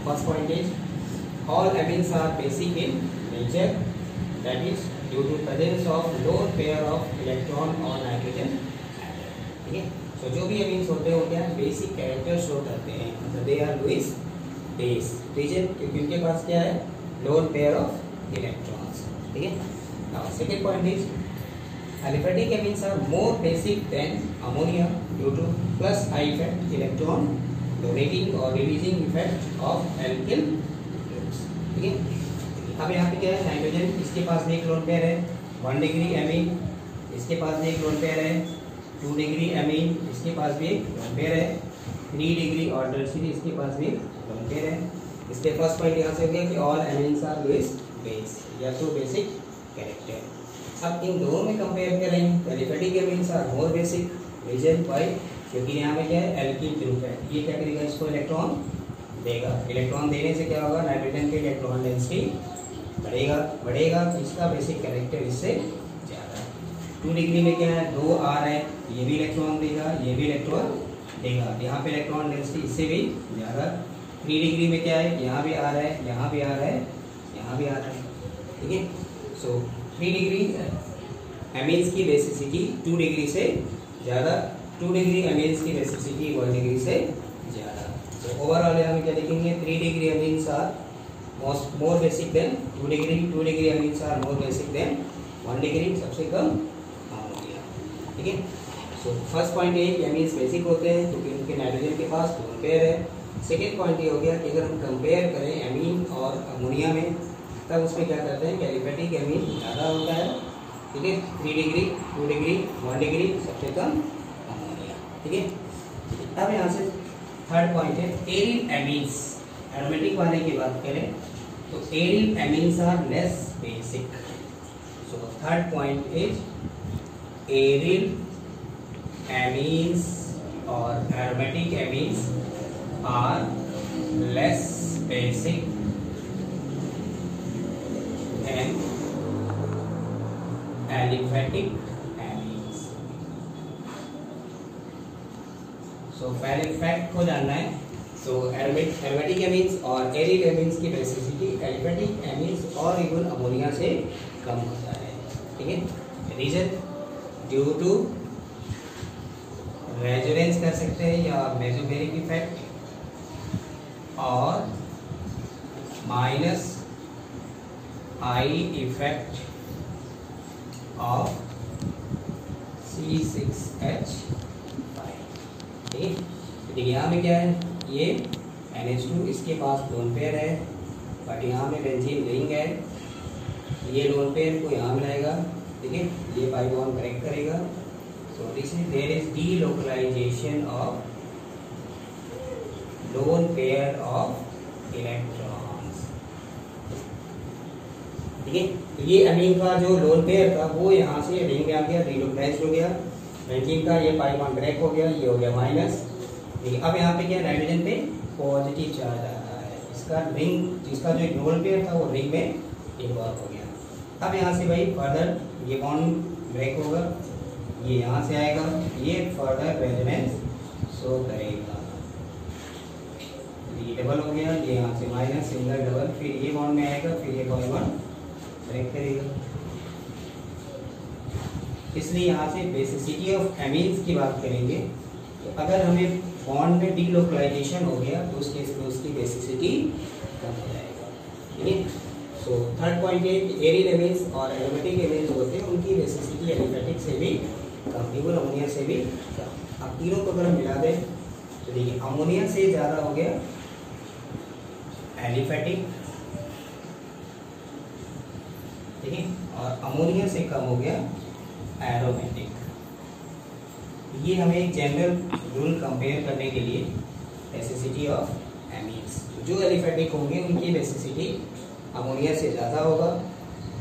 First point is all amines are basic in nature, that is due to presence of lone pair of electron और nitrogen. ठीक है, तो जो भी amines होते हैं वो क्या बेसिक कैरेक्टर शो करते हैं, मतलब they are Lewis base reason, क्योंकि उनके पास क्या है लोन पेयर ऑफ इलेक्ट्रॉन्स। ठीक है, now second point is aliphatic amines are more basic then ammonia due to plus I effect electron donating और releasing effect of alkyl groups. ठीक है, अब यहाँ पे क्या है नाइट्रोजन, इसके पास भी एक लोन पेयर है 1 डिग्री एमीन, इसके पास भी एक लोन पेयर है 2 डिग्री एमीन, इसके पास भी एक लोन पेयर है 3 डिग्री और टर्शियरी, इसके पास भी लोन पेयर है। इसके फर्स्ट पॉइंट यहाँ से हो गया कि all amines are Lewis base या तो बेसिक कैरेक्टर। अब इन दोनों में कंपेयर करें तो aliphatic amines are more basic reason why, क्योंकि यहाँ में क्या है एल्किल ग्रुप है, ये क्या करेगा इसको इलेक्ट्रॉन देगा, इलेक्ट्रॉन देने से क्या होगा नाइट्रोजन के इलेक्ट्रॉन डेंसिटी बढ़ेगा, इसका बेसिक कैरेक्टर इससे ज़्यादा। 2 डिग्री में क्या है 2 आ रहा है, ये भी इलेक्ट्रॉन देगा, ये भी इलेक्ट्रॉन देगा, यहाँ पे इलेक्ट्रॉन डेंसिटी इससे भी ज़्यादा। 3 डिग्री में क्या है यहाँ भी आ रहा है, यहाँ भी आ रहा है, यहाँ भी आ रहा है। ठीक है, सो 3 डिग्री एमीन्स की बेसिसिटी 2 डिग्री से ज़्यादा, 2 डिग्री एमीन्स की बेसिसिटी 1 डिग्री से ज़्यादा। तो ओवरऑल हम क्या देखेंगे 3 degree amines are more basic than 2 degree, 2 degree amines are more basic than 1 degree, सबसे कम अमोनिया। ठीक है, सो फर्स्ट पॉइंट ये एमीन्स बेसिक होते हैं क्योंकि उनके नाइट्रोजन के पास लोन पेयर है। सेकेंड पॉइंट ये हो गया कि अगर हम कंपेयर करें एमीन और अमोनिया में तब उसमें क्या करते हैं कि एलिफेटिक एमीन ज़्यादा होता है। ठीक है, 3 डिग्री 2 डिग्री 1 डिग्री, सबसे कम अमोनिया। ठीक है, अब यहाँ से थर्ड पॉइंट है एरिल एमीन्स। एरोमेटिक वाले की बात करें तो aryl amines are less basic. So third point is aryl amines और aromatic amines are less basic than aliphatic amines। So पहले फैक्ट को जानना है। So aromatic amines और एरिल एमीन्स की बेसिसिटी एलिफेटिक एमीन्स और इवन अमोनिया से कम होता है। ठीक है, रीजन ड्यू टू रेजोनेंस कर सकते हैं या मेसोमेरिक इफेक्ट और minus I effect of C6H5। ठीक है, देखिए यहाँ में क्या है ये NH2, इसके पास लोन पेयर है बट यहाँ में बेंजीन रिंग है, ये लोन पेयर को यहाँ मिलाएगा। ठीक है, ये पाई बॉन्ड ब्रेक करेगा। So this is there is delocalisation of lone pair of electrons. ठीक है, ये अमीन का जो लोन पेयर था वो यहाँ से रिंग में आ गया, डीलोकलाइज हो गया। बेंजीन का ये पाई बॉन्ड ब्रेक हो गया, ये हो गया माइनस। ठीक है, अब यहाँ पे क्या नाइट्रोजन पे पॉजिटिव चार्ज आ रहा है, इसका रिंग जिसका जो लोन पेयर था वो रिंग में इन्वॉल्व हो गया। अब यहाँ से भाई फर्दर ये बॉन्ड ब्रेक होगा, ये यहाँ से आएगा, ये फर्दर रेजोनेंस शो करेगा। ये डबल हो गया, ये यहाँ से माइनस सिंगल डबल, फिर ये बॉन्ड में आएगा, फिर ये बॉन्ड ब्रेक करेगा। इसलिए यहाँ से बेसिसिटी ऑफ एमीन्स की बात करेंगे तो अगर हमें बॉन्ड में डीलोकलाइजेशन हो गया तो उस केस में उसकी बेसिसिटी कम हो जाएगा। ठीक है, सो थर्ड पॉइंट ये एरिल एमीन्स और एरोमेटिक एमीन्स होते हैं उनकी बेसिसिटी एलिफेटिक से भी कम, इवन अमोनिया से भी कम। अब तीनों को अगर हम मिला दें तो देखिए अमोनिया से ज़्यादा हो गया एलिफेटिक, ठीक है, और अमोनिया से कम हो गया एरोमेटिक। ये हमें एक जनरल रूल कंपेयर करने के लिए बेसिसिटी ऑफ एमीन्स, जो एलिफेटिक होंगे उनकी बेसिसिटी अमोनिया से ज़्यादा होगा,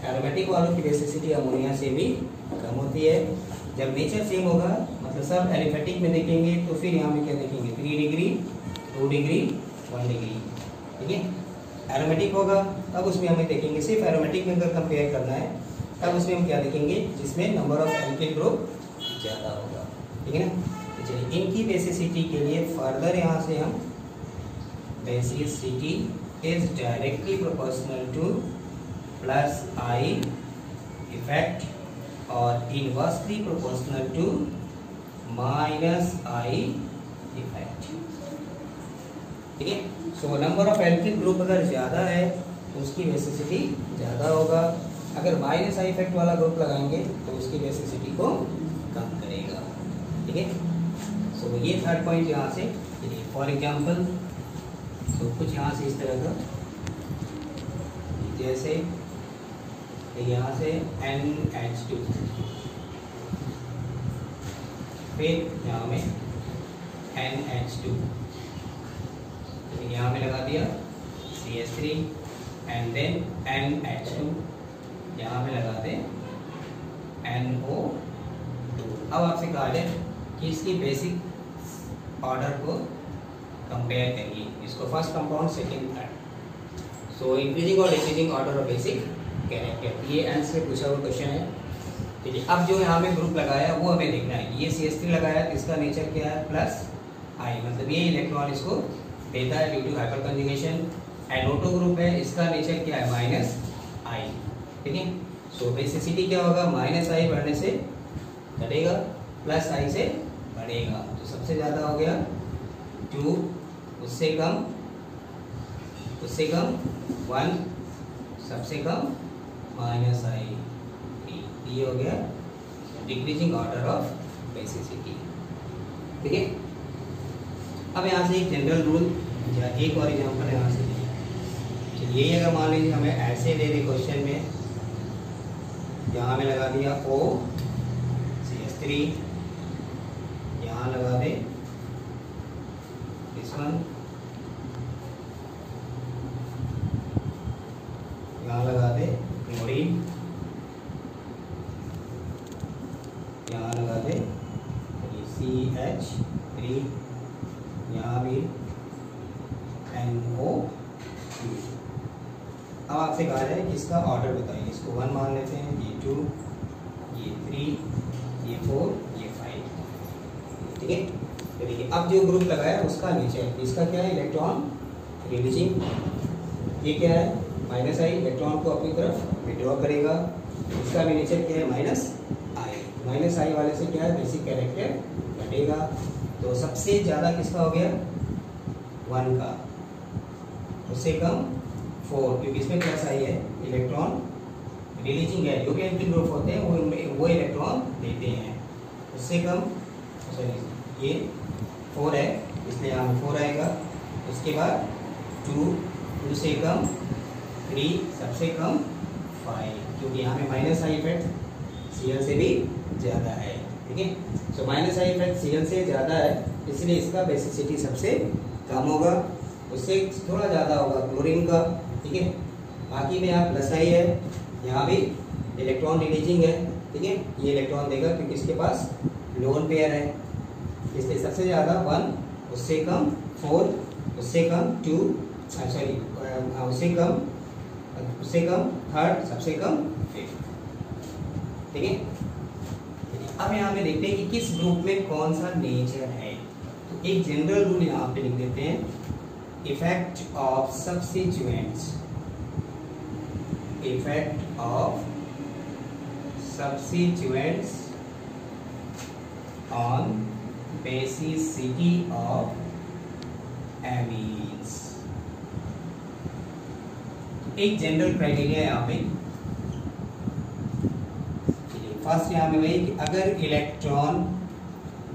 एरोमेटिक वालों की बेसिसिटी अमोनिया से भी कम होती है। जब नेचर सेम होगा मतलब सब एलिफेटिक में देखेंगे तो फिर यहाँ में क्या देखेंगे 3 डिग्री 2 डिग्री 1 डिग्री। ठीक है, एरोमेटिक होगा तब उसमें हमें देखेंगे सिर्फ एरोमेटिक में अगर कंपेयर करना है तब उसमें हम क्या देखेंगे जिसमें नंबर ऑफ एल्किल ग्रुप ज़्यादा होगा। ठीक है ना, तो चलिए इनकी बेसिसिटी के लिए फर्दर यहाँ से हम basicity is directly proportional to plus I effect or inversely proportional to minus I effect. ठीक है. So number of alkyl group अगर ज़्यादा है तो उसकी बेसिसिटी ज़्यादा होगा. अगर माइनस आई इफेक्ट वाला ग्रुप लगाएंगे तो उसकी बेसिसिटी को कम करेगा. ठीक है. सो ये थर्ड पॉइंट यहाँ से. फॉर एग्जांपल तो कुछ यहाँ से इस तरह का, जैसे यहाँ से NH2, फिर यहाँ में NH2, यहाँ में लगा दिया CH3 एंड देन NH2, यहाँ में लगा दें NO2. अब आपसे कहा जाए कि इसकी बेसिक ऑर्डर को कंपेयर करिए, इसको first compound second third. So increasing और decreasing order of basic character, ये एंड से पूछा हुआ क्वेश्चन है. ठीक है. अब जो यहाँ में ग्रुप लगाया वो हमें देखना है. ये CH3 लगाया तो इसका नेचर क्या है? प्लस I, मतलब ये इलेक्ट्रॉन इसको देता है due to hyperconjugation. NO2 group है, इसका नेचर क्या है? Minus I. ठीक है. सो बेसिसिटी क्या होगा? माइनस I बढ़ने से घटेगा, प्लस I से बढ़ेगा. तो सबसे ज़्यादा हो गया 2, उससे कम 1, सबसे कम माइनस I. ये हो गया डिक्रीजिंग ऑर्डर ऑफ बेसिसिटी. ठीक है. अब यहाँ से एक जनरल रूल या एक और एग्जांपल यहाँ से दिया. चलिए अगर मान लीजिए हमें ऐसे दे दे क्वेश्चन में, यहाँ में लगा दिया O CH3, यहाँ लगा दे दिस वन, यहाँ लगा दे क्लोरीन, यहाँ लगा दे CH3, यहाँ भी NO2. अब आपसे कहा जाए कि इसका ऑर्डर बताइए. इसको 1 मान लेते हैं, ये 2, ये 3, ये 4, ये 5. ठीक है. तो देखिए अब जो ग्रुप लगाया उसका नेचर, इसका क्या है? Electron releasing. ये क्या है? माइनस I, इलेक्ट्रॉन को अपनी तरफ विड्रॉ करेगा. इसका भी नेचर क्या है? Minus I. माइनस I वाले से क्या है? बेसिक कैरेक्टर घटेगा. तो सबसे ज़्यादा किसका हो गया? 1 का, उससे कम 4, क्योंकि इसमें प्लस I है. इलेक्ट्रॉन रिलीजिंग है, जो कि एंटी ग्रुप होते हैं वो इलेक्ट्रॉन देते हैं. उससे कम, सॉरी ये 4 है इसलिए यहाँ 4 आएगा. उसके बाद 2 से कम 3, सबसे कम 5, क्योंकि यहाँ में माइनस I इफेक्ट Cl से भी ज़्यादा है. ठीक है. So minus I effect Cl से ज़्यादा है, इसलिए इसका बेसिसिटी सबसे कम होगा. उससे थोड़ा ज़्यादा होगा क्लोरीन का. ठीक है. बाकी में यहाँ प्लस I है, यहाँ भी इलेक्ट्रॉन रिलीजिंग है. ठीक है. ये इलेक्ट्रॉन देगा क्योंकि इसके पास लोन पेयर है, इसलिए सबसे ज़्यादा 1, उससे कम 4, उससे कम 2, सॉरी उससे कम थर्ड, सबसे कम 5. ठीक है. अब यहाँ पे देखते हैं कि किस ग्रुप में कौन सा नेचर है. तो एक जनरल रूल यहाँ पे लिख देते हैं. Effect of substituents, effect of substituents on basicity of amines. एक जनरल क्राइटेरिया यहाँ पे. फर्स्ट यहाँ में वही कि अगर इलेक्ट्रॉन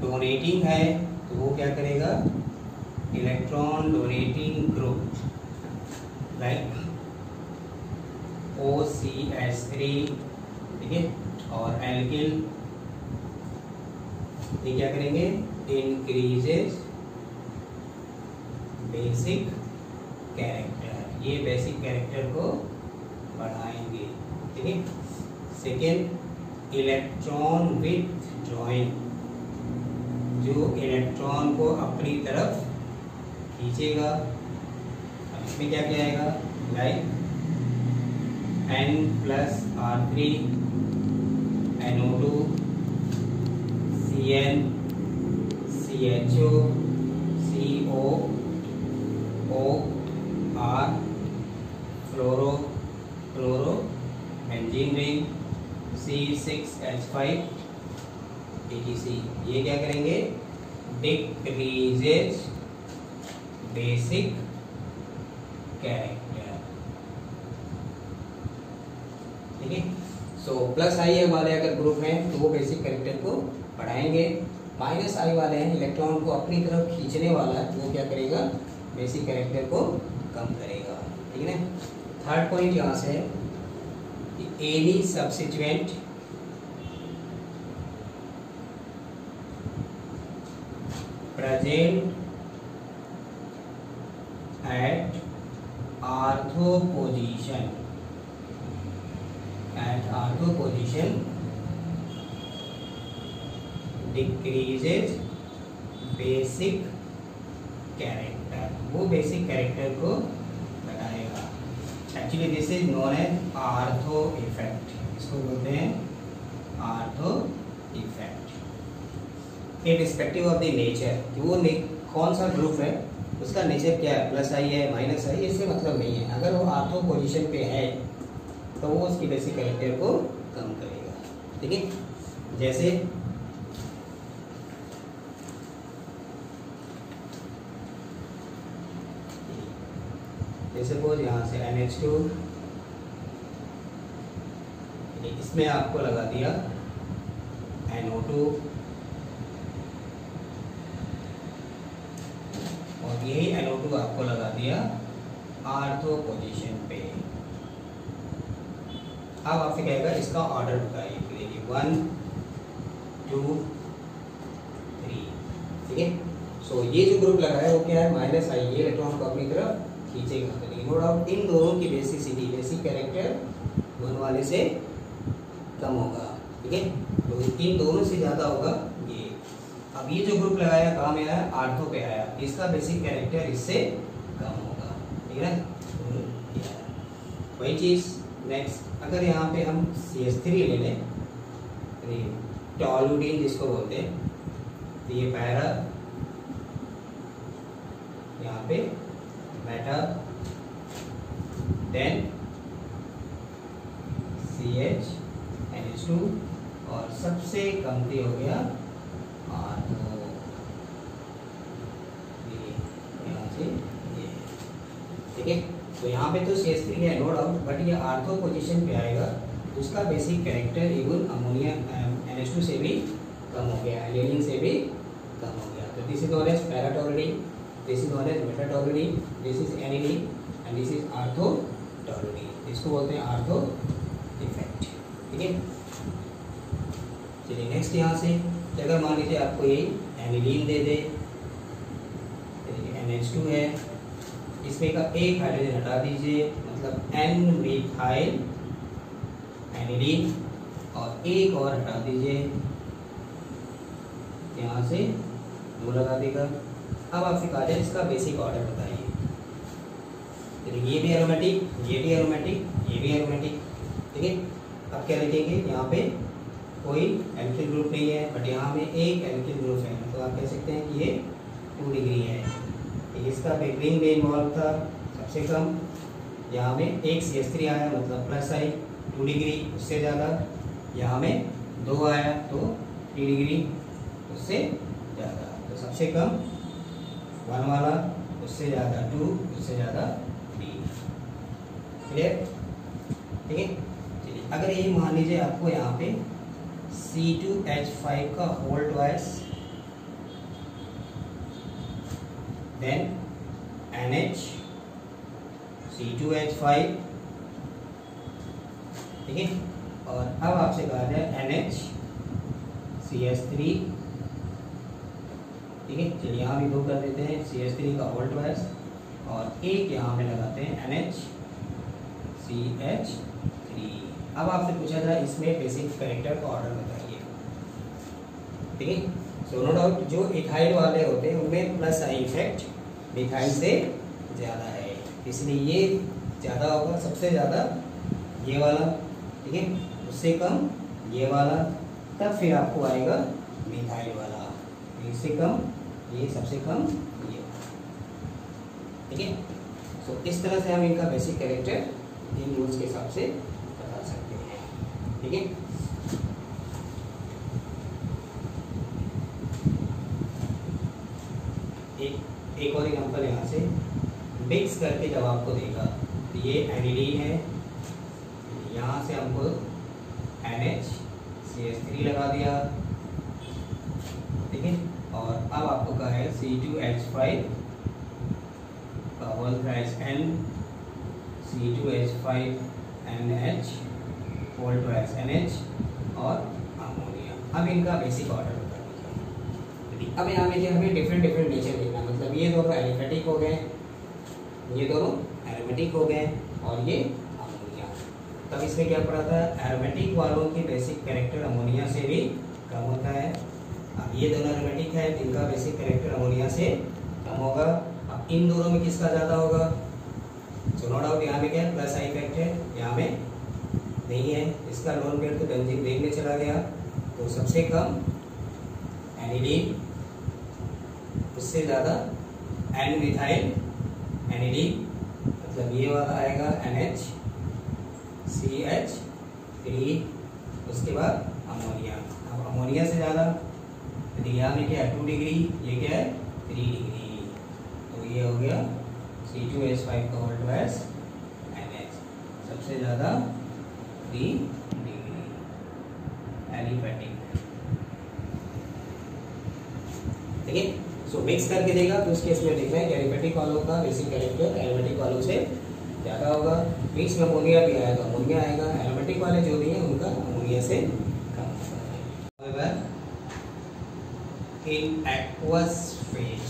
डोनेटिंग है तो वो क्या करेगा? Electron donating group like OCH3. ठीक है. और एल्किल ये क्या करेंगे? इंक्रीजेस बेसिक कैरेक्टर, ये बेसिक कैरेक्टर को बढ़ाएंगे. ठीक है. सेकेंड, इलेक्ट्रॉन विथड्रॉइंग, जो इलेक्ट्रॉन को अपनी तरफ खींचेगा. अब इसमें क्या क्या आएगा? Like N+R3, NO2, CN, CHO, CO, OR fluoro chloro benzene ring C6H5 etc. ये क्या करेंगे, डिक्रीजेज बेसिक कैरेक्टर, ठीक है। सो प्लस आई वाले अगर ग्रुप हैं तो वो बेसिक कैरेक्टर को बढ़ाएंगे, माइनस आई वाले हैं इलेक्ट्रॉन को अपनी तरफ खींचने वाला है, वो क्या करेगा, बेसिक कैरेक्टर को कम करेगा, ठीक है ना। थर्ड पॉइंट यहाँ से है, any substituent present at ortho position decreases basic character, वो बेसिक कैरेक्टर को घटाएगा। Actually this is known as ortho effect, इसको बोलते हैं ortho effect. Irrespective of the nature, वो कौन सा ग्रुप है, उसका नेचर क्या है, प्लस आई है माइनस आई, इससे मतलब नहीं है। अगर वो ऑर्थो पोजीशन पे है तो वो उसकी बेसिक कैरेक्टर को कम करेगा, ठीक है। जैसे सपोज यहाँ से NH2, इसमें आपको लगा दिया NO2 और यही NO2 आपको लगा दिया ऑर्थो पोजीशन पे। अब आपसे कहेगा इसका ऑर्डर बताइए, 1 2 3, ठीक है। सो ये जो ग्रुप लगा है वो क्या है, माइनस आई, ये इलेक्ट्रॉन को अपनी तरफ खींचेगा। नो डाउट इन दोनों की बेसिसिटी, बेसिक कैरेक्टर दोनों वाले से कम होगा, ठीक है। तो इन दोनों से ज़्यादा होगा ये। अब ये जो ग्रुप लगाया कहाँ में आया, ऑर्थो पे आया, इसका बेसिक कैरेक्टर इससे कम होगा, ठीक है ना। वही चीज़ नेक्स्ट, अगर यहाँ पे हम CH3 ले लें, टॉलुडीन जिसको बोलते हैं, तो ये पैरा, यहाँ पे मेटा, देन CH NH2 और सबसे कमती हो गया ऑर्थो, यहाँ से ये, ठीक है। तो यहाँ पे तो CH3 है नो डाउट, बट ये ऑर्थो पोजीशन पे आएगा, उसका basic character even ammonia NH2 से भी कम हो गया, एलिनिन से भी कम हो गया। तो this is known as paratoluidine, this is known as metatoluidine, this is aniline and this is orthotoluidine, इसको बोलते हैं ऑर्थो इफेक्ट, ठीक है। चलिए नेक्स्ट यहाँ से, अगर मान लीजिए आपको ये एनिलीन दे दे, NH2 है, इसमें का एक हाइड्रोजन हटा दीजिए, मतलब N मिथाइल एनिलीन, और एक और हटा दीजिए, यहाँ से 2 लगा देगा। अब आपसे कहा जाए इसका बेसिक ऑर्डर बताइए, ये भी एरोमेटिक, ये भी एरोमेटिक, ये भी एरोमेटिक, ठीक है। अब क्या लिखेंगे, यहाँ पे कोई एल्किल ग्रुप नहीं है, बट यहाँ में एक एल्किल ग्रुप है, तो आप कह सकते हैं कि ये 2 डिग्री है। इसका रिंग में इन्वॉल्व था सबसे कम, यहाँ में एक CH3 आया, मतलब प्लस आई 2 डिग्री, उससे ज़्यादा, यहाँ में 2 आया तो 3 डिग्री, उससे ज़्यादा, तो सबसे कम 1 वाला, उससे ज़्यादा 2, उससे ज़्यादा 3, क्लियर, ठीक है। चलिए अगर ये मान लीजिए आपको यहाँ पे C2H5 का whole twice, then NH C2H5, ठीक है। और अब आपसे कहा जाए NH CH3, ठीक है। चलिए यहाँ भी 2 कर देते हैं, CH3 का होल ट्वाइस, और एक यहाँ पे लगाते हैं NH CH3। अब आपसे पूछा जाए इसमें बेसिक कैरेक्टर का ऑर्डर बताइए, ठीक है। सो नो डाउट जो इथाइल वाले होते हैं उनमें प्लस आई इफेक्ट मिथाइल से ज़्यादा है, इसलिए ये ज़्यादा होगा, सबसे ज़्यादा ये वाला, ठीक है, उससे कम ये वाला, तब फिर आपको आएगा मिथाइल वाला, इससे कम ये, सबसे कम ये, ठीक है। सो इस तरह से हम इनका बेसिक कैरेक्टर इन रूल्स के हिसाब से बता सकते हैं। ठीक है। एक और एग्जांपल यहाँ से मिक्स करके जब आपको देगा, तो ये एनिलीन है, यहाँ से हमको NH लगा दिया, ठीक है। और अब आपको कहा है C2H5 का whole twice N, C2H5NH whole twice NH और अमोनिया। अब इनका बेसिक ऑर्डर बता दीजिए। अब यहाँ में हमें डिफरेंट नेचर देखना, मतलब ये दोनों एलिफेटिक हो गए, ये दोनों एरोमेटिक हो गए और ये अमोनिया। तब इसमें क्या पढ़ा था, एरोमेटिक वालों की बेसिक कैरेक्टर अमोनिया से भी कम होता है। अब ये दोनों एरोमेटिक है, इनका बेसिक कैरेक्टर अमोनिया से कम होगा। अब इन दोनों में किसका ज़्यादा होगा, सो नो डाउट यहाँ में क्या प्लस आई इफेक्ट है, यहाँ में नहीं है। इसका लोन पेयर तो बेंजीन रिंग में चला गया, तो सबसे कम एनिलीन, उससे ज़्यादा एन मिथाइल एनिलीन, मतलब ये वाला आएगा NHCH3, उसके बाद अमोनिया। अब अमोनिया से ज़्यादा, यदि यहाँ में क्या है 2 डिग्री, ये क्या है 3 डिग्री, तो ये हो गया C2H5 का होल ट्वाइस NH, सबसे ज़्यादा 3 डिग्री एलिफेटिक। ठीक है। सो मिक्स करके देगा तो उसके इसमें देखना है कि एलिफेटिक वालों का बेसिक कैरेक्टर एरोमेटिक वालों से ज़्यादा होगा। मिक्स में अमोनिया भी आया तो अमोनिया आएगा, एरोमेटिक वाले जो भी हैं उनका अमोनिया से कम होगा। In aqueous phase,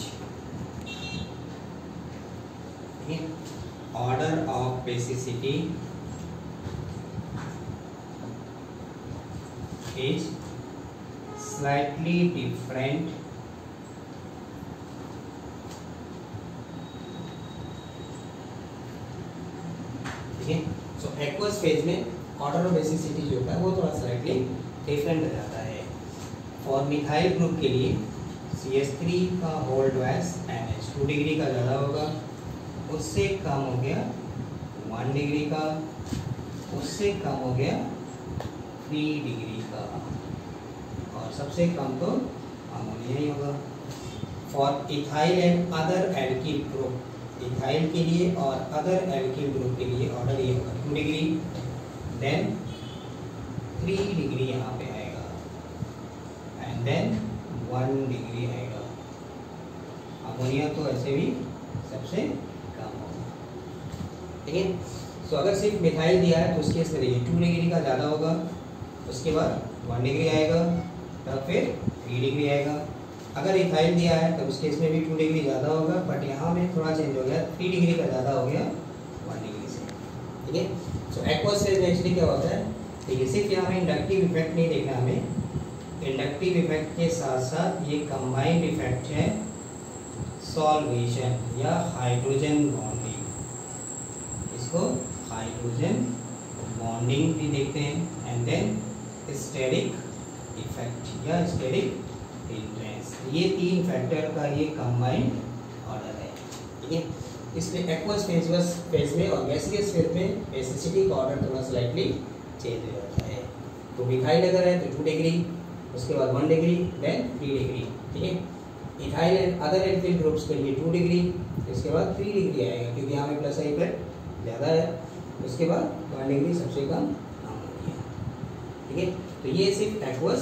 order of basicity is slightly different ठीक है। सो एक्वस फेज में ऑर्डर ऑफ बेसिसिटी जो होता है वो थोड़ा स्लाइटली डिफरेंट हो जाता है। फॉर मिथाइल ग्रुप के लिए CH3 का होल ट्वाइस NH 2 डिग्री का ज़्यादा होगा, उससे कम हो गया 1 डिग्री का, उससे कम हो गया 3 डिग्री का, और सबसे कम तो अमोनिया ही होगा। For ethyl and other alkyl group, ethyl के लिए और अदर एल्किल ग्रुप के लिए ऑर्डर ये होगा 2 डिग्री, देन 3 डिग्री यहाँ पे आएगा, एंड देन 1 डिग्री आएगा। अमोनिया तो ऐसे भी सबसे कम होगा। ठीक है। सो अगर सिर्फ मिथाइल दिया है तो उसके केस में देखिए 2 डिग्री का ज़्यादा होगा, उसके बाद 1 डिग्री आएगा, तब फिर 3 डिग्री आएगा। अगर इथाइल दिया है तो उसके इसमें भी 2 डिग्री ज़्यादा होगा, बट यहाँ में थोड़ा चेंज हो गया, 3 डिग्री का ज़्यादा हो गया 1 डिग्री से। ठीक है। सो एक्वस फेज में एक्चुअली क्या होता है, देखिए सिर्फ यहाँ में इंडक्टिव इफेक्ट नहीं देखना हमें, इंडक्टिव इफेक्ट के साथ साथ ये कंबाइंड इफेक्ट है सॉल्वेशन या हाइड्रोजन बॉन्डिंग, इसको हाइड्रोजन बॉन्डिंग भी देखते हैं, एंड देन स्टेरिक इफेक्ट या स्टेरिक हिंड्रेंस। ये 3 फैक्टर का ये कंबाइंड ऑर्डर है। ठीक है। इसमें एक्वस फेज में और गैसियस फेज में बेसिसिटी का ऑर्डर थोड़ा स्लाइटली चेंज हो जाता है। तो मिथाइल अगर है तो 2 डिग्री, उसके बाद 1 डिग्री, देन 3 डिग्री। ठीक है। Ethyl and other alkyl groups के लिए 2 डिग्री, इसके बाद 3 डिग्री आएगा क्योंकि यहाँ में प्लस आई इफेक्ट ज़्यादा है, उसके बाद 1 डिग्री सबसे कम अमोनिया। ठीक है। तो ये सिर्फ एक्वस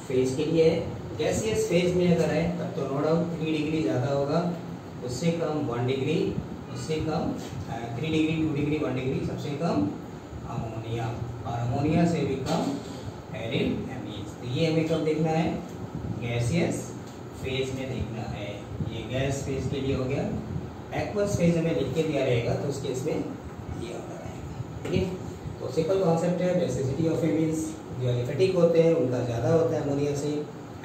फेज के लिए है। गैसियस फेज में अगर है तब तो नो डाउट 3 डिग्री ज़्यादा होगा, उससे कम 1 डिग्री, उससे कम 3 डिग्री, 2 डिग्री, 1 डिग्री, सबसे कम अमोनिया, और अमोनिया से भी कम एरिल एमीन्स। तो ये हमें कब देखना है, गैसियस फेज में देखना है। ये गैस फेज के लिए हो गया। एक्वस फेज हमें लिख के दिया रहेगा तो उस केस में ये ऑर्डर आएगा। ठीक है। तो सिंपल कॉन्सेप्ट है, बेसिसिटी ऑफ एमीन्स जो एलिफेटिक होते हैं उनका ज़्यादा होता है अमोनिया से।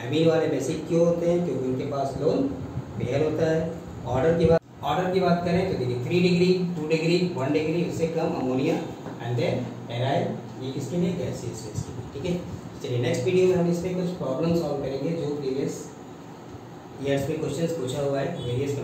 एमीन वाले बेसिक क्यों होते हैं, क्योंकि उनके पास लोन पेयर होता है। ऑर्डर की बात करें तो देखिए 3 डिग्री, 2 डिग्री, 1 डिग्री, उससे कम अमोनिया, एंड देन एराइल, ये किसके लिए, गैसियस फेज के लिए। ठीक है। चलिए नेक्स्ट वीडियो में हम इसमें कुछ प्रॉब्लम सॉल्व करेंगे जो प्रीवियस ईयर्स में क्वेश्चंस पूछा हुआ है वेरियस